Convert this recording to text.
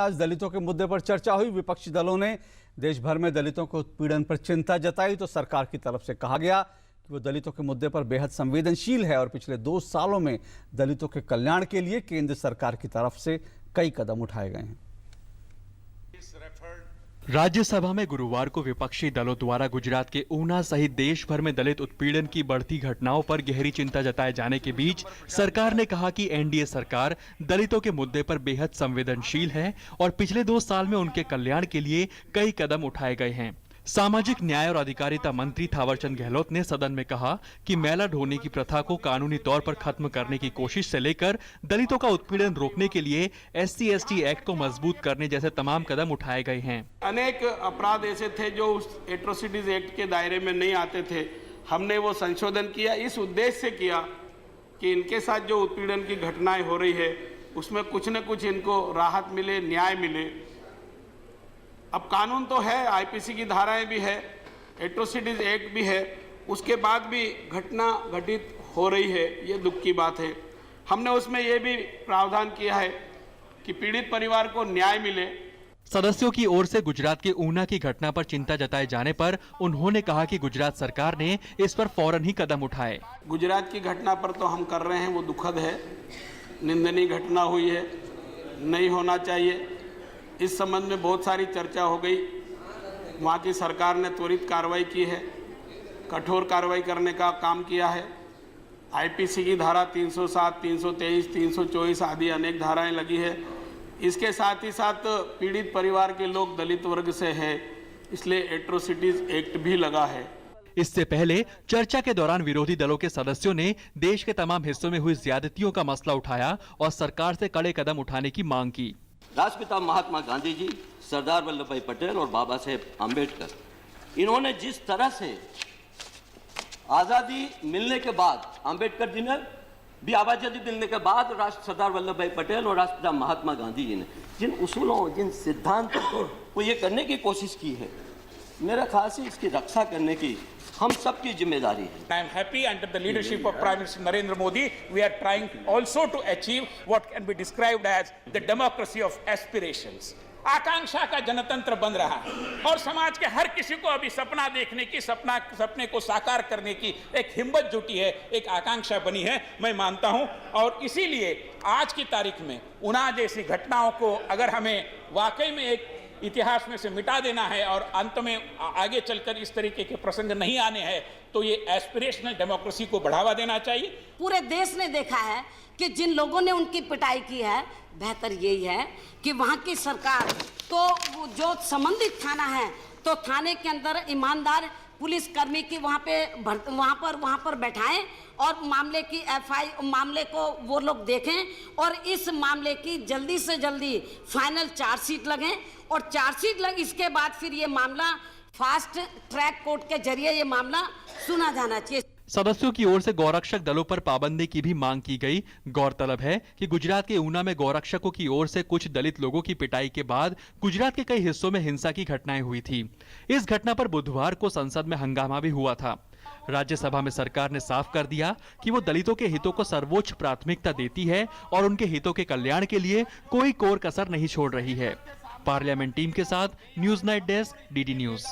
आज दलितों के मुद्दे पर चर्चा हुई। विपक्षी दलों ने देश भर में दलितों के उत्पीड़न पर चिंता जताई तो सरकार की तरफ से कहा गया कि वो दलितों के मुद्दे पर बेहद संवेदनशील है और पिछले 2 सालों में दलितों के कल्याण के लिए केंद्र सरकार की तरफ से कई कदम उठाए गए हैं। राज्यसभा में गुरुवार को विपक्षी दलों द्वारा गुजरात के ऊना सहित देश भर में दलित उत्पीड़न की बढ़ती घटनाओं पर गहरी चिंता जताए जाने के बीच सरकार ने कहा कि एनडीए सरकार दलितों के मुद्दे पर बेहद संवेदनशील है और पिछले 2 साल में उनके कल्याण के लिए कई कदम उठाए गए हैं। सामाजिक न्याय और अधिकारिता मंत्री थावरचंद गहलोत ने सदन में कहा कि मैला ढोने की प्रथा को कानूनी तौर पर खत्म करने की कोशिश से लेकर दलितों का उत्पीड़न रोकने के लिए SC/ST एक्ट को मजबूत करने जैसे तमाम कदम उठाए गए हैं। अनेक अपराध ऐसे थे जो उस एट्रोसिटीज एक्ट के दायरे में नहीं आते थे। हमने वो संशोधन किया, इस उद्देश्य से किया कि इनके साथ जो उत्पीड़न की घटनाएं हो रही है उसमें कुछ न कुछ इनको राहत मिले, न्याय मिले। अब कानून तो है, आईपीसी की धाराएं भी है, एट्रोसिटीज एक्ट भी है, उसके बाद भी घटना घटित हो रही है, ये दुख की बात है। हमने उसमें ये भी प्रावधान किया है कि पीड़ित परिवार को न्याय मिले। सदस्यों की ओर से गुजरात के ऊना की घटना पर चिंता जताए जाने पर उन्होंने कहा कि गुजरात सरकार ने इस पर फौरन ही कदम उठाए। गुजरात की घटना पर तो हम कर रहे हैं, वो दुखद है, निंदनीय घटना हुई है, नहीं होना चाहिए। इस संबंध में बहुत सारी चर्चा हो गई। वहाँ की सरकार ने त्वरित कार्रवाई की है, कठोर कार्रवाई करने का काम किया है। आईपीसी की धारा 307, 323, 324 आदि अनेक धाराएं लगी है। इसके साथ ही साथ पीड़ित परिवार के लोग दलित वर्ग से हैं, इसलिए एट्रोसिटीज एक्ट भी लगा है। इससे पहले चर्चा के दौरान विरोधी दलों के सदस्यों ने देश के तमाम हिस्सों में हुई ज्यादतियों का मसला उठाया और सरकार से कड़े कदम उठाने की मांग की। राष्ट्रपिता महात्मा गांधी जी, सरदार वल्लभ भाई पटेल और बाबा साहेब आम्बेडकर, इन्होंने जिस तरह से आज़ादी मिलने के बाद, आम्बेडकर जी ने भी आज़ादी मिलने के बाद सरदार वल्लभ भाई पटेल और राष्ट्रपिता महात्मा गांधी जी ने जिन उसूलों, जिन सिद्धांतों को ये करने की कोशिश की है, मेरा ख्याल से इसकी रक्षा करने की हम सबकी जिम्मेदारी है। I am happy under the leadership of Prime Minister Narendra Modi, we are trying also to achieve what can be described as the democracy of aspirations. आकांक्षा का जनतंत्र बन रहा है और समाज के हर किसी को अभी सपना देखने की, सपने को साकार करने की एक हिम्मत जुटी है, एक आकांक्षा बनी है, मैं मानता हूं। और इसीलिए आज की तारीख में ऊना जैसी घटनाओं को अगर हमें वाकई में एक इतिहास में से मिटा देना है और अंत में आगे चलकर इस तरीके के प्रसंग नहीं आने हैं, तो ये एस्पिरेशनल डेमोक्रेसी को बढ़ावा देना चाहिए। पूरे देश ने देखा है कि जिन लोगों ने उनकी पिटाई की है, बेहतर यही है कि वहाँ की सरकार तो जो संबंधित थाना है तो थाने के अंदर ईमानदार पुलिस कर्मी की वहाँ पर बैठाएं और मामले को वो लोग देखें और इस मामले की जल्दी से जल्दी फाइनल चार्जशीट लगें और चार्जशीट लग इसके बाद फिर ये मामला फास्ट ट्रैक कोर्ट के जरिए ये मामला सुना जाना चाहिए। सदस्यों की ओर से गौरक्षक दलों पर पाबंदी की भी मांग की गई। गौरतलब है कि गुजरात के ऊना में गौरक्षकों की ओर से कुछ दलित लोगों की पिटाई के बाद गुजरात के कई हिस्सों में हिंसा की घटनाएं हुई थी। इस घटना पर बुधवार को संसद में हंगामा भी हुआ था। राज्यसभा में सरकार ने साफ कर दिया कि वो दलितों के हितों को सर्वोच्च प्राथमिकता देती है और उनके हितों के कल्याण के लिए कोई कोर कसर नहीं छोड़ रही है। पार्लियामेंट टीम के साथ news night desk, DD news.